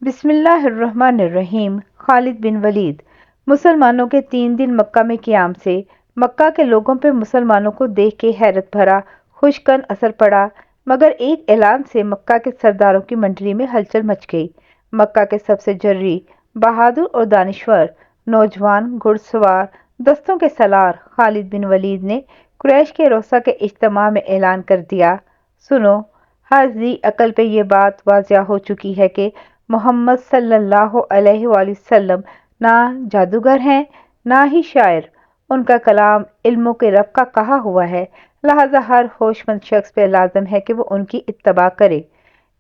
بسم اللہ الرحمن الرحیم۔ خالد بن ولید۔ مسلمانوں کے 3 دن مکہ میں قیام سے مکہ کے لوگوں پہ مسلمانوں کو دیکھ کے حیرت بھرا خوش کن اثر پڑا، مگر ایک اعلان سے مکہ کے سرداروں کی منڈلی میں ہلچل مچ گئی۔ مکہ کے سب سے جرری، بہادر اور دانشور نوجوان گھڑ سوار دستوں کے سالار خالد بن ولید نے قریش کے روسا کے اجتماع میں اعلان کر دیا، سنو، ہر ذی عقل پہ یہ بات واضح ہو چکی ہے کہ محمد صلی اللہ علیہ وآلہ وسلم نہ جادوگر ہیں نہ ہی شاعر، ان کا کلام علموں کے رب کا کہا ہوا ہے، لہذا ہر ہوش مند شخص پہ لازم ہے کہ وہ ان کی اتباع کرے۔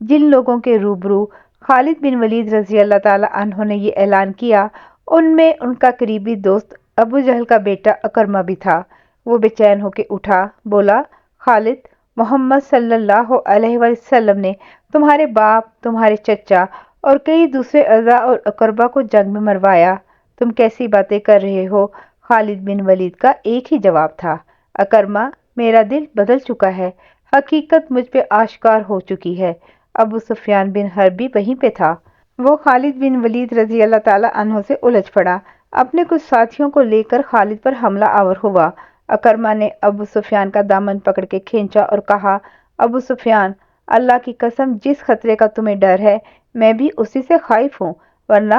جن لوگوں کے روبرو خالد بن ولید رضی اللہ تعالی عنہ نے یہ اعلان کیا، ان میں ان کا قریبی دوست ابو جہل کا بیٹا اکرمہ بھی تھا۔ وہ بے چین ہو کے اٹھا، بولا، خالد، محمد صلی اللہ علیہ وآلہ وسلم نے تمہارے باپ، تمہارے چچا اور کئی دوسرے اعزاء اور اقربا کو جنگ میں مروایا، تم کیسی باتیں کر رہے ہو؟ خالد بن ولید کا ایک ہی جواب تھا، اکرمہ، میرا دل بدل چکا ہے، حقیقت مجھ پہ آشکار ہو چکی ہے۔ ابو سفیان بن حرب بھی وہیں پہ تھا۔ وہ خالد بن ولید رضی اللہ تعالی عنہ سے الجھ پڑا، اپنے کچھ ساتھیوں کو لے کر خالد پر حملہ آور ہوا۔ اکرمہ نے ابو سفیان کا دامن پکڑ کے کھینچا اور کہا، ابو سفیان، اللہ کی قسم، جس خطرے کا تمہیں ڈر ہے میں بھی اسی سے خائف ہوں، ورنہ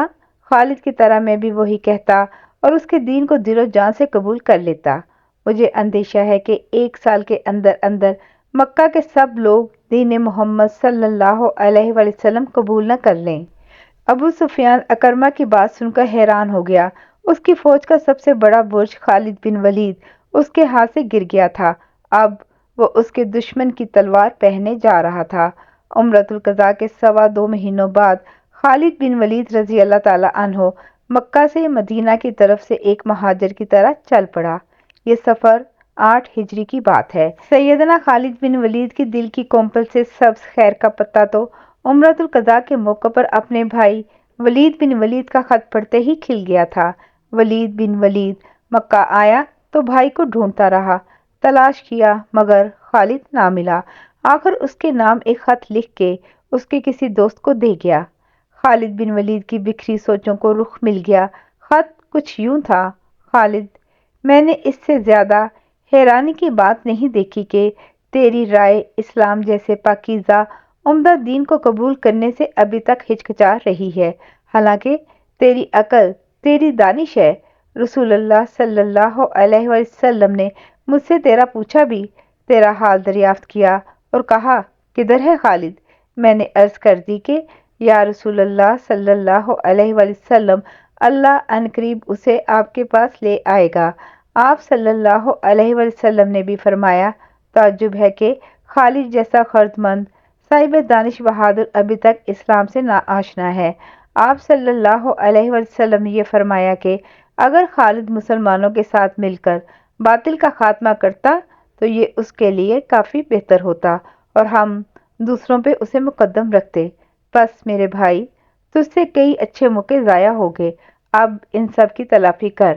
خالد کی طرح میں بھی وہی کہتا اور اس کے دین کو دل و جان سے قبول کر لیتا۔ مجھے اندیشہ ہے کہ 1 سال کے اندر اندر مکہ کے سب لوگ دین محمد صلی اللہ علیہ وآلہ وسلم قبول نہ کر لیں۔ ابو سفیان اکرمہ کی بات سن کر حیران ہو گیا۔ اس کی فوج کا سب سے بڑا برج خالد بن ولید اس کے ہاتھ سے گر گیا تھا، اب وہ اس کے دشمن کی تلوار پہنے جا رہا تھا۔ عمرۃ القضاء کے 2.25 مہینوں بعد خالد بن ولید رضی اللہ تعالی عنہ مکہ سے مدینہ کی طرف سے ایک مہاجر کی طرح چل پڑا۔ یہ سفر 8 ہجری کی بات ہے۔ سیدنا خالد بن ولید کی دل کی کومپل سے سبز خیر کا پتا تو عمرۃ القضاء کے موقع پر اپنے بھائی ولید بن ولید کا خط پڑھتے ہی کھل گیا تھا۔ ولید بن ولید مکہ آیا تو بھائی کو ڈھونڈتا رہا، تلاش کیا مگر خالد نہ ملا۔ آخر اس کے نام ایک خط لکھ کے اس کے کسی دوست کو دے گیا۔ خالد بن ولید کی بکھری سوچوں کو رخ مل گیا۔ خط کچھ یوں تھا، خالد، میں نے اس سے زیادہ حیرانی کی بات نہیں دیکھی کہ تیری رائے اسلام جیسے پاکیزہ عمدہ دین کو قبول کرنے سے ابھی تک ہچکچا رہی ہے، حالانکہ تیری عقل، تیری دانش ہے۔ رسول اللہ صلی اللہ علیہ وآلہ وسلم نے مجھ سے تیرا پوچھا بھی، تیرا حال دریافت کیا اور کہا، کدھر ہے خالد؟ میں نے عرض کر دی کہ یا رسول اللہ صلی اللہ علیہ وآلہ وسلم، اللہ عنقریب اسے آپ کے پاس لے آئے گا۔ آپ صلی اللہ علیہ وآلہ وسلم نے بھی فرمایا، تعجب ہے کہ خالد جیسا خردمند صاحب دانش بہادر ابھی تک اسلام سے نا آشنا ہے۔ آپ صلی اللہ علیہ وآلہ وسلم نے یہ فرمایا کہ اگر خالد مسلمانوں کے ساتھ مل کر باطل کا خاتمہ کرتا تو یہ اس کے لیے کافی بہتر ہوتا اور ہم دوسروں پہ اسے مقدم رکھتے۔ بس میرے بھائی، تجھ سے کئی اچھے موقع ضائع ہو گئے، اب ان سب کی تلافی کر،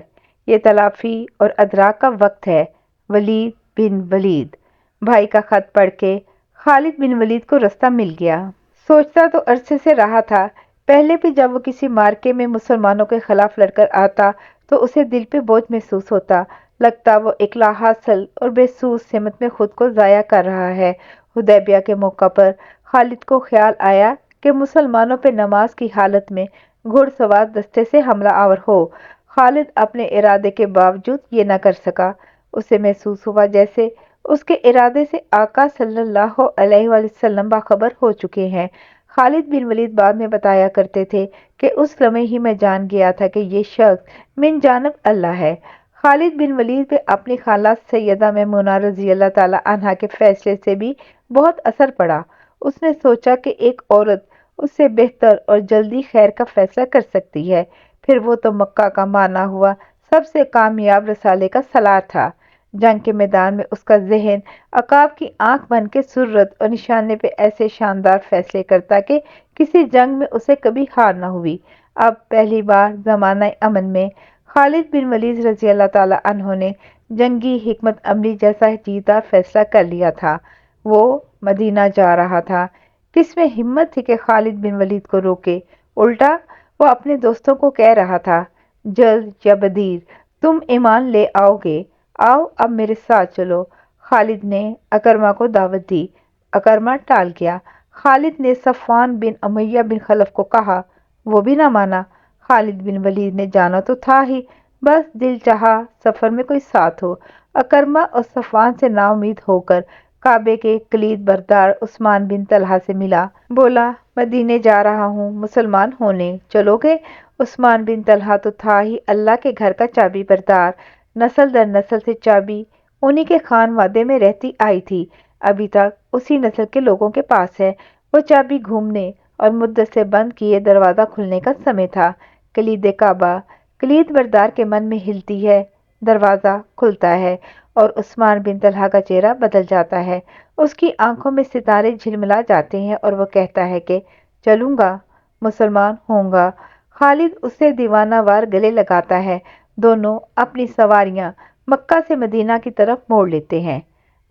یہ تلافی اور ادراک کا وقت ہے۔ ولید بن ولید۔ بھائی کا خط پڑھ کے خالد بن ولید کو رستہ مل گیا۔ سوچتا تو عرصے سے رہا تھا، پہلے بھی جب وہ کسی مارکے میں مسلمانوں کے خلاف لڑ کر آتا تو اسے دل پہ بوجھ محسوس ہوتا، لگتا وہ ایک لا حاصل اور بے سود سمت میں خود کو ضائع کر رہا ہے۔ حدیبیہ کے موقع پر خالد کو خیال آیا کہ مسلمانوں پہ نماز کی حالت میں گھڑ سوار دستے سے حملہ آور ہو۔ خالد اپنے ارادے کے باوجود یہ نہ کر سکا۔ اسے محسوس ہوا جیسے اس کے ارادے سے آقا صلی اللہ علیہ وآلہ وسلم باخبر ہو چکے ہیں۔ خالد بن ولید بعد میں بتایا کرتے تھے کہ اس لمحے ہی میں جان گیا تھا کہ یہ شخص من جانب اللہ ہے۔ خالد بن ولید پہ اپنی خالہ سیدہ میمونہ رضی اللہ تعالی عنہا کے فیصلے سے بھی بہت اثر پڑا۔ اس نے سوچا کہ ایک عورت اس سے بہتر اور جلدی خیر کا فیصلہ کر سکتی ہے۔ پھر وہ تو مکہ کا مانا ہوا سب سے کامیاب رسالے کا سالار تھا۔ جنگ کے میدان میں اس کا ذہن عقاب کی آنکھ بن کے سرت اور نشانے پہ ایسے شاندار فیصلے کرتا کہ کسی جنگ میں اسے کبھی ہار نہ ہوئی۔ اب پہلی بار زمانہ امن میں خالد بن ولید رضی اللہ تعالی عنہ نے جنگی حکمت عملی جیسا جیتا فیصلہ کر لیا تھا۔ وہ مدینہ جا رہا تھا۔ کس میں ہمت تھی کہ خالد بن ولید کو روکے؟ الٹا وہ اپنے دوستوں کو کہہ رہا تھا، جلد یا بدیر تم ایمان لے آؤ گے، آؤ اب میرے ساتھ چلو۔ خالد نے اکرمہ کو دعوت دی، اکرمہ ٹال گیا۔ خالد نے صفوان بن امیہ بن خلف کو کہا، وہ بھی نہ مانا۔ خالد بن ولید نے جانا تو تھا ہی، بس دل چاہا سفر میں کوئی ساتھ ہو۔ اکرمہ اور صفوان سے نا امید ہو کر کعبے کے کلید بردار عثمان بن طلحہ سے ملا، بولا مدینے جا رہا ہوں مسلمان ہونے، چلو گے؟ عثمان بن طلحہ تو تھا ہی اللہ کے گھر کا چابی بردار، نسل در نسل سے چابی انہی کے خانوادے میں رہتی آئی تھی، ابھی تک اسی نسل کے لوگوں کے پاس ہے۔ وہ چابی گھومنے اور مدت سے بند کیے دروازہ کھلنے کا سمے تھا۔ کلید کعبہ کلید بردار کے من میں ہلتی ہے، دروازہ کھلتا ہے اور عثمان بن طلحہ کا چہرہ بدل جاتا ہے، اس کی آنکھوں میں ستارے جھلملا جاتے ہیں اور وہ کہتا ہے کہ چلوں گا، مسلمان ہوں گا۔ خالد اسے دیوانہ وار گلے لگاتا ہے، دونوں اپنی سواریاں مکہ سے مدینہ کی طرف موڑ لیتے ہیں۔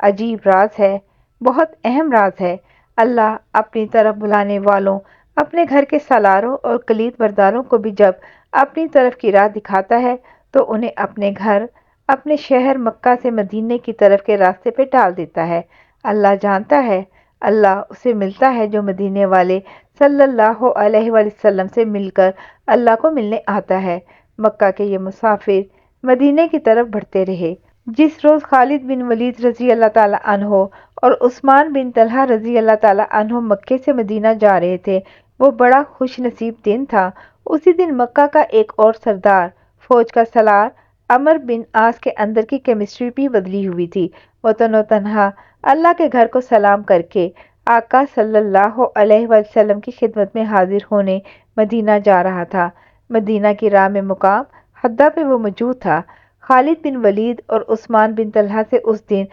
عجیب راز ہے، بہت اہم راز ہے، اللہ اپنی طرف بلانے والوں، اپنے گھر کے سالاروں اور کلید برداروں کو بھی جب اپنی طرف کی راہ دکھاتا ہے تو انہیں اپنے گھر، اپنے شہر مکہ سے مدینے کی طرف کے راستے پہ ڈال دیتا ہے۔ اللہ جانتا ہے، اللہ اسے ملتا ہے جو مدینے والے صلی اللہ علیہ وآلہ وسلم سے مل کر اللہ کو ملنے آتا ہے۔ مکہ کے یہ مسافر مدینے کی طرف بڑھتے رہے۔ جس روز خالد بن ولید رضی اللہ تعالیٰ عنہ اور عثمان بن طلحہ رضی اللہ تعالیٰ عنہ مکے سے مدینہ جا رہے تھے، وہ بڑا خوش نصیب دن تھا۔ اسی دن مکہ کا ایک اور سردار، فوج کا سالار عمر بن عاص کے اندر کی کیمسٹری بھی بدلی ہوئی تھی۔ وہ تن و تنہا اللہ کے گھر کو سلام کر کے آقا صلی اللہ علیہ وآلہ وسلم کی خدمت میں حاضر ہونے مدینہ جا رہا تھا۔ مدینہ کی راہ میں مقام حدہ پہ وہ موجود تھا۔ خالد بن ولید اور عثمان بن طلحہ سے اس دن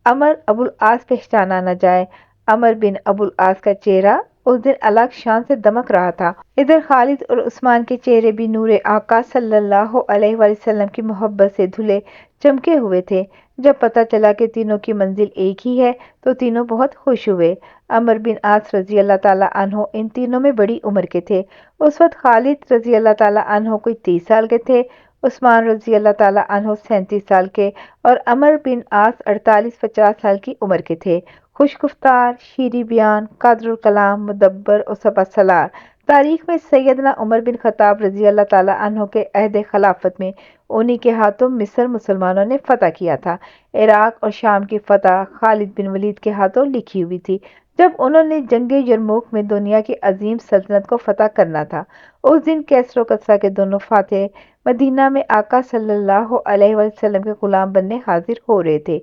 عمر ابو العاص پہچانا نہ جائے۔ عمر بن ابو العاص کا چہرہ اس دن الگ شان سے دمک رہا تھا۔ ادھر خالد اور عثمان کے چہرے بھی نور آقا صلی اللہ علیہ وآلہ وسلم کی محبت سے دھلے چمکے ہوئے تھے۔ جب پتہ چلا کہ تینوں کی منزل ایک ہی ہے تو تینوں بہت خوش ہوئے۔ عمر بن عاص رضی اللہ تعالیٰ عنہ ان تینوں میں بڑی عمر کے تھے۔ اس وقت خالد رضی اللہ تعالیٰ عنہ کوئی 30 سال کے تھے، عثمان رضی اللہ تعالیٰ عنہ 37 سال کے اور عمر بن عاص 48-50 سال کی عمر کے تھے۔ خوش گفتار، شیریں بیان، قادر الکلام، مدبر اور سپہ سالار۔ تاریخ میں سیدنا عمر بن خطاب رضی اللہ تعالیٰ عنہ کے عہد خلافت میں انہی کے ہاتھوں مصر مسلمانوں نے فتح کیا تھا۔ عراق اور شام کی فتح خالد بن ولید کے ہاتھوں لکھی ہوئی تھی۔ جب انہوں نے جنگ یرموک میں دنیا کی عظیم سلطنت کو فتح کرنا تھا، اس دن کیسر و کسریٰ کے دونوں فاتح مدینہ میں آقا صلی اللہ علیہ وآلہ وسلم کے غلام بننے حاضر ہو رہے تھے۔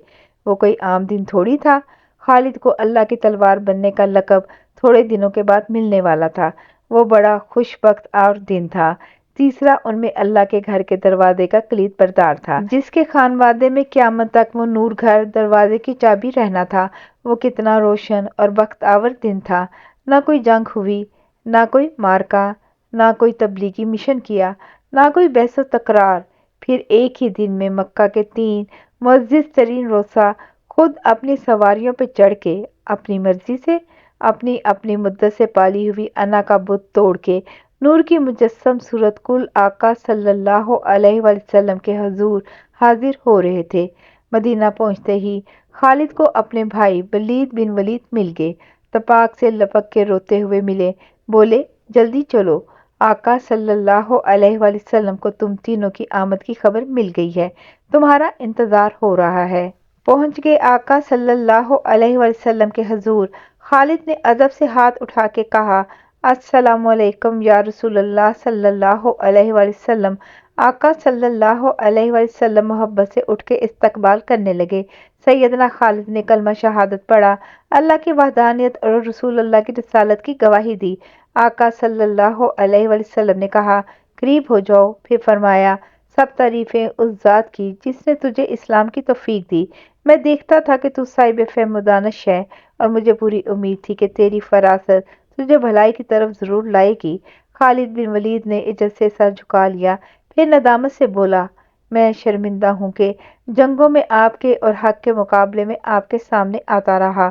وہ کوئی عام دن تھوڑی تھا۔ خالد کو اللہ کی تلوار بننے کا لقب تھوڑے دنوں کے بعد ملنے والا تھا۔ وہ بڑا خوش بخت اور دن تھا۔ تیسرا ان میں اللہ کے گھر کے دروازے کا کلید بردار تھا، جس کے خانوادے میں قیامت تک وہ نور گھر دروازے کی چابی رہنا تھا۔ وہ کتنا روشن اور بخت آور دن تھا۔ نہ کوئی جنگ ہوئی، نہ کوئی مارکا، نہ کوئی تبلیغی مشن کیا، نہ کوئی بحث و تکرار۔ پھر ایک ہی دن میں مکہ کے 3 معزز ترین روسا خود اپنی سواریوں پہ چڑھ کے اپنی مرضی سے اپنی اپنی مدت سے پالی ہوئی انا کا بت توڑ کے نور کی مجسم صورت کل آقا صلی اللہ علیہ وآلہ وسلم کے حضور حاضر ہو رہے تھے۔ مدینہ پہنچتے ہی خالد کو اپنے بھائی ولید بن ولید مل گئے، تپاک سے لپک کے روتے ہوئے ملے، بولے جلدی چلو، آقا صلی اللہ علیہ وآلہ وسلم کو تم تینوں کی آمد کی خبر مل گئی ہے، تمہارا انتظار ہو رہا ہے۔ پہنچ گئے آقا صلی اللہ علیہ وآلہ وسلم کے حضور۔ خالد نے ادب سے ہاتھ اٹھا کے کہا، السلام علیکم یا رسول اللہ صلی اللہ علیہ وآلہ وسلم۔ آقا صلی اللہ علیہ وآلہ وسلم محبت سے اٹھ کے استقبال کرنے لگے۔ سیدنا خالد نے کلمہ شہادت پڑھا، اللہ کی وحدانیت اور رسول اللہ کی رسالت کی گواہی دی۔ آقا صلی اللہ علیہ وآلہ وسلم نے کہا، قریب ہو جاؤ، پھر فرمایا، سب تعریفیں اس ذات کی جس نے تجھے اسلام کی توفیق دی۔ میں دیکھتا تھا کہ تو صاحب فہم و دانش ہے اور مجھے پوری امید تھی کہ تیری فراست تجھے بھلائی کی طرف ضرور لائے گی۔ خالد بن ولید نے عجز سے سر جھکا لیا، پھر ندامت سے بولا، میں شرمندہ ہوں کہ جنگوں میں آپ کے اور حق کے مقابلے میں آپ کے سامنے آتا رہا،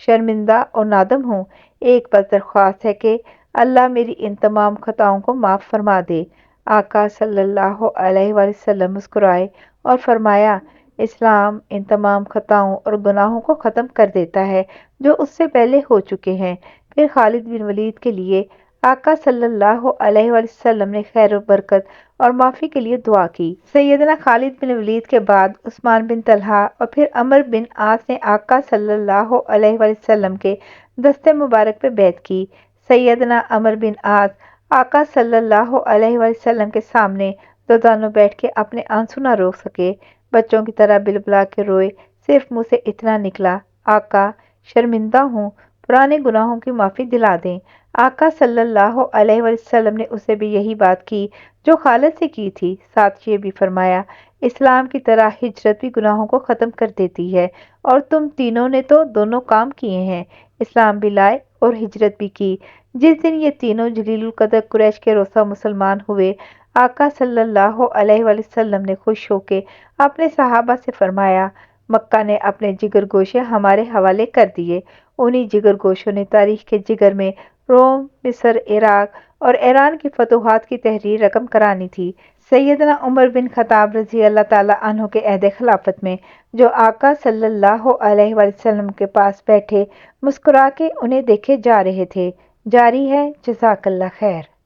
شرمندہ اور نادم ہوں۔ ایک بس درخواست ہے کہ اللہ میری ان تمام خطاؤں کو معاف فرما دے۔ آقا صلی اللہ علیہ وآلہ وسلم مسکرائے اور فرمایا، اسلام ان تمام خطاؤں اور گناہوں کو ختم کر دیتا ہے جو اس سے پہلے ہو چکے ہیں۔ پھر خالد بن ولید کے لیے آقا صلی اللہ علیہ وآلہ وسلم نے خیر و برکت اور معافی کے لیے دعا کی۔ سیدنا خالد بن ولید کے بعد عثمان بن طلحہ اور پھر عمر بن عاص نے آقا صلی اللہ علیہ وآلہ وسلم کے دست مبارک پہ بیعت کی۔ سیدنا عمر بن عاص آقا صلی اللہ علیہ وآلہ وسلم کے سامنے دو بیٹھ کے اپنے آنسو نہ روک سکے، بچوں کی طرح بلبلا کے روئے، صرف منہ سے اتنا نکلا، آقا شرمندہ ہوں، پرانے گناہوں کی معافی دلا دیں۔ آقا صلی اللہ علیہ وآلہ وسلم نے اسے بھی یہی بات کی جو خالد سے کی تھی، ساتھ یہ بھی فرمایا، اسلام کی طرح ہجرت بھی گناہوں کو ختم کر دیتی ہے، اور تم تینوں نے تو دونوں کام کیے ہیں، اسلام بھی لائے اور ہجرت بھی کی۔ جس دن یہ تینوں جلیل القدر قریش کے روسا مسلمان ہوئے، آقا صلی اللہ علیہ وآلہ وسلم نے خوش ہو کے اپنے صحابہ سے فرمایا، مکہ نے اپنے جگر گوشے ہمارے حوالے کر دیے۔ انہی جگر گوشوں نے تاریخ کے جگر میں روم، مصر، عراق اور ایران کی فتوحات کی تحریر رقم کرانی تھی۔ سیدنا عمر بن خطاب رضی اللہ تعالیٰ عنہ کے عہد خلافت میں جو آقا صلی اللہ علیہ وآلہ وسلم کے پاس بیٹھے مسکرا کے انہیں دیکھے جا رہے تھے۔ جاری ہے، جزاک اللہ خیر۔